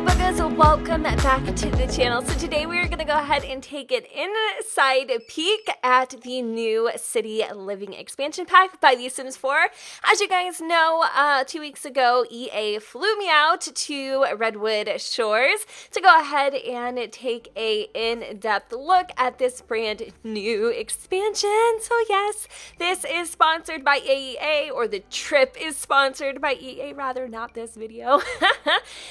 Buggers, welcome back to the channel. So today we are going to go ahead and take an inside peek at the new City Living expansion pack by The Sims 4. As you guys know, 2 weeks ago, EA flew me out to Redwood Shores to go ahead and take a in-depth look at this brand new expansion. So yes, this is sponsored by EA, or the trip is sponsored by EA, rather, not this video.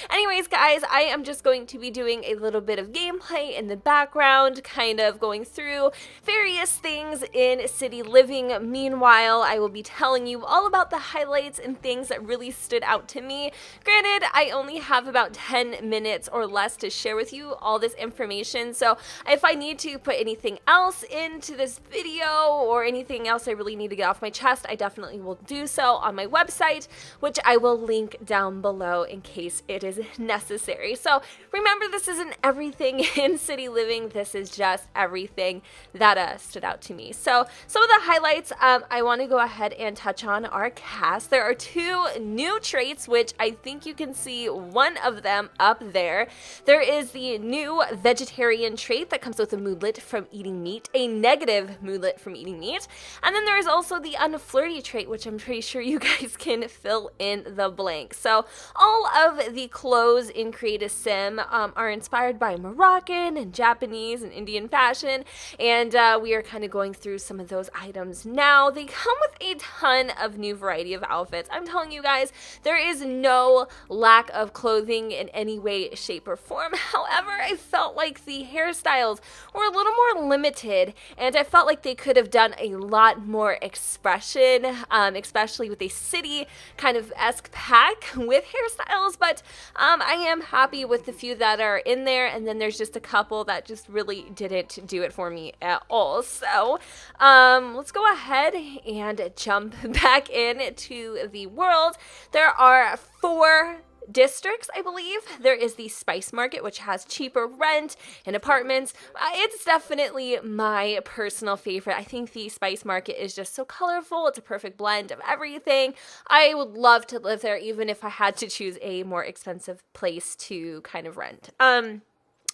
Anyways, guys, I am just going to be doing a little bit of gameplay in the background, kind of going through various things in City Living. Meanwhile, I will be telling you all about the highlights and things that really stood out to me. Granted, I only have about 10 minutes or less to share with you all this information, so if I need to put anything else into this video or anything else I really need to get off my chest, I definitely will do so on my website, which I will link down below in case it is necessary. So remember, this isn't everything in City Living, this is just everything that stood out to me. So some of the highlights I want to go ahead and touch on are cast. There are 2 new traits, which I think you can see one of them up there. There is the new vegetarian trait that comes with a moodlet from eating meat, a negative moodlet from eating meat, and then there is also the unflirty trait, which I'm pretty sure you guys can fill in the blank. So all of the clothes in Create a Sim are inspired by Moroccan and Japanese and Indian fashion, and we are kind of going through some of those items now. They come with a ton of new variety of outfits. I'm telling you guys, there is no lack of clothing in any way, shape, or form. However, I felt like the hairstyles were a little more limited, and I felt like they could have done a lot more expression, especially with a city kind of esque pack with hairstyles, but I am happy with the few that are in there, and then there's just a couple that just really didn't do it for me at all. So let's go ahead and jump back into the world. There are 4 districts, I believe. There is the Spice Market, which has cheaper rent and apartments. It's definitely my personal favorite. I think the Spice Market is just so colorful. It's a perfect blend of everything. I would love to live there, even if I had to choose a more expensive place to kind of rent.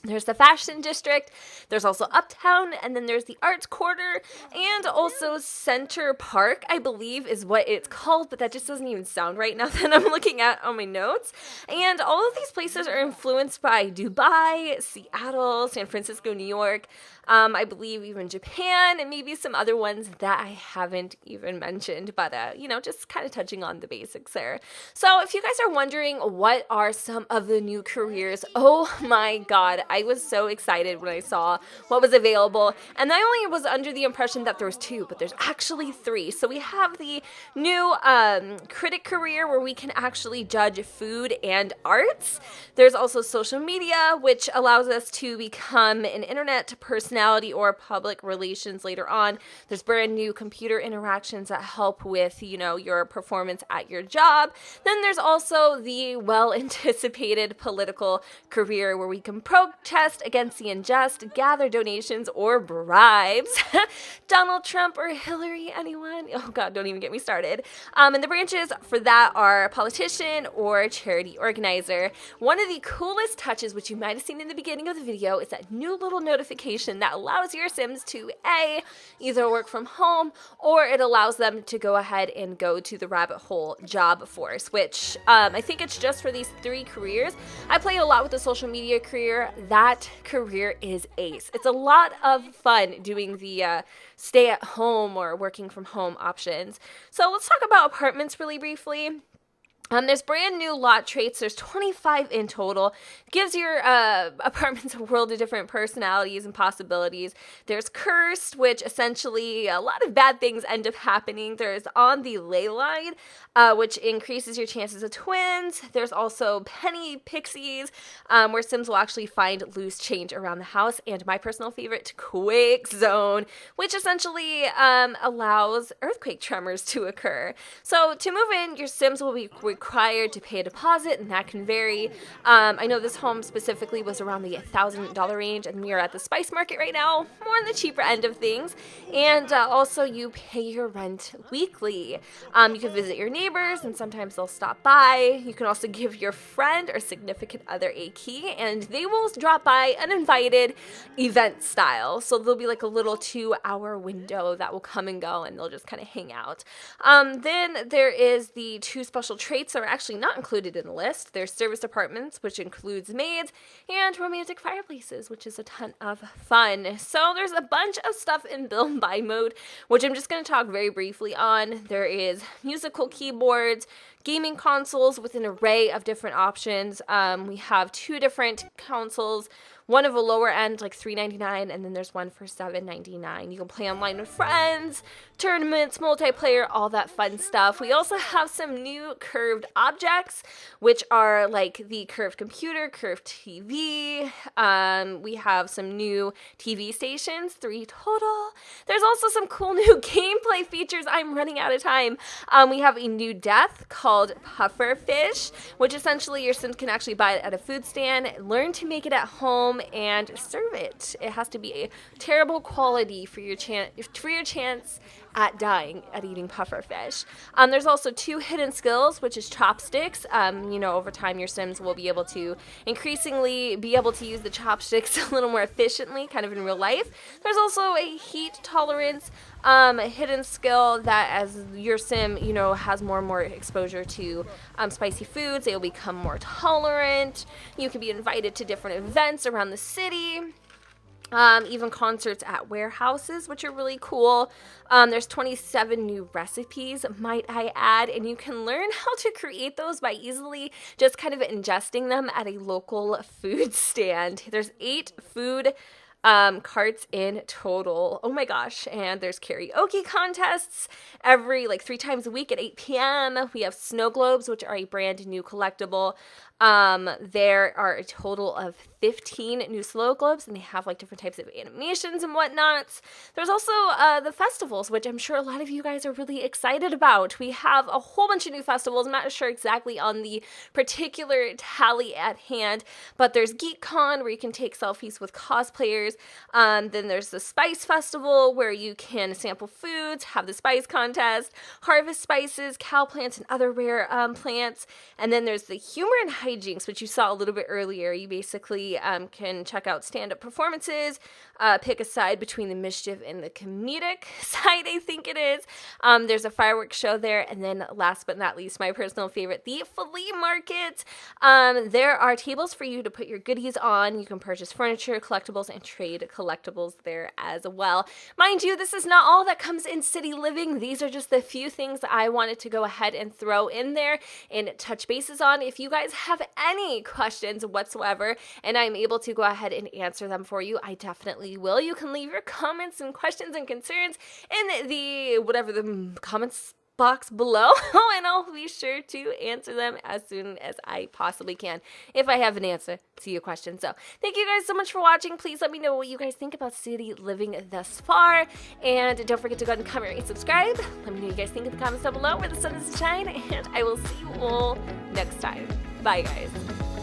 There's the Fashion District, there's also Uptown, and then there's the Arts Quarter, and also Center Park, I believe is what it's called, but that just doesn't even sound right now that I'm looking at on my notes. And all of these places are influenced by Dubai, Seattle, San Francisco, New York, I believe even Japan, and maybe some other ones that I haven't even mentioned, but you know, just kind of touching on the basics there. So if you guys are wondering what are some of the new careers, oh my god, I was so excited when I saw what was available, and I only was under the impression that there was 2, but there's actually 3. So we have the new critic career, where we can actually judge food and arts. There's also social media, which allows us to become an internet personality or public relations later on. There's brand new computer interactions that help with, you know, your performance at your job. Then there's also the well-anticipated political career, where we can protest against the unjust, gather donations or bribes. Donald Trump or Hillary, anyone? Oh god, don't even get me started. And the branches for that are politician or charity organizer. One of the coolest touches, which you might have seen in the beginning of the video, is that new little notification that allows your Sims to either work from home, or it allows them to go ahead and go to the rabbit hole job force, which I think it's just for these 3 careers. I played a lot with the social media career. That career is ace. It's a lot of fun doing the stay at home or working from home options. So let's talk about apartments really briefly. There's brand new lot traits. There's 25 in total. Gives your apartments a world of different personalities and possibilities. There's cursed, which essentially a lot of bad things end up happening. There's on the ley line, which increases your chances of twins. There's also penny pixies, where Sims will actually find loose change around the house. And my personal favorite, quake zone, which essentially allows earthquake tremors to occur. So to move in, your Sims will be required to pay a deposit, and that can vary. I know this home specifically was around the $1,000 range, and we are at the spice market right now, more on the cheaper end of things. And also, you pay your rent weekly. You can visit your neighbors, and sometimes they'll stop by. You can also give your friend or significant other a key, and they will drop by uninvited, event style. So there'll be like a little 2-hour window that will come and go, and they'll just kind of hang out. Then there is the 2 special traits that are actually not included in the list. There's service apartments, which includes maids, and romantic fireplaces, which is a ton of fun. So there's a bunch of stuff in build buy mode, which I'm just going to talk very briefly on. There is musical keyboards, gaming consoles with an array of different options. We have 2 different consoles, one of a lower end, like $3.99, and then there's one for $7.99. You can play online with friends, tournaments, multiplayer, all that fun stuff. We also have some new curved objects, which are like the curved computer, curved TV. We have some new TV stations, 3 total. There's also some cool new gameplay features. I'm running out of time. We have a new death called Puffer Fish, which essentially your Sims can actually buy it at a food stand, learn to make it at home, and serve it. It has to be a terrible quality for your chance at dying at eating puffer fish. There's also 2 hidden skills, which is chopsticks. Over time your Sims will be able to increasingly be able to use the chopsticks a little more efficiently, kind of in real life. There's also a heat tolerance hidden skill that as your Sim, has more and more exposure to spicy foods, they will become more tolerant. You can be invited to different events around the city. Even concerts at warehouses, which are really cool. There's 27 new recipes, might I add, and you can learn how to create those by easily just kind of ingesting them at a local food stand. There's 8 food carts in total. Oh my gosh. And there's karaoke contests every 3 times a week at 8 p.m. We have snow globes, which are a brand new collectible. There are a total of 15 new snow globes, and they have different types of animations and whatnot. There's also the festivals, which I'm sure a lot of you guys are really excited about. We have a whole bunch of new festivals. I'm not sure exactly on the particular tally at hand, but there's GeekCon, where you can take selfies with cosplayers. Then there's the Spice Festival, where you can sample foods, have the spice contest, harvest spices, cow plants, and other rare plants. And then there's the Humor and Hijinks, which you saw a little bit earlier. You basically can check out stand-up performances, pick a side between the mischief and the comedic side, I think it is. There's a fireworks show there, and then last but not least, my personal favorite, the flea market. There are tables for you to put your goodies on. You can purchase furniture, collectibles, and trade collectibles there as well. Mind you, this is not all that comes in city living. These are just the few things that I wanted to go ahead and throw in there and touch bases on. If you guys have any questions whatsoever and I'm able to go ahead and answer them for you, I definitely will. You can leave your comments and questions and concerns in the comments box below, and I'll be sure to answer them as soon as I possibly can, if I have an answer to your question. So thank you guys so much for watching. Please let me know what you guys think about city living thus far, and don't forget to go ahead and comment, rate, and subscribe. Let me know what you guys think in the comments down below where the sun is to shine, and I will see you all next time. Bye guys.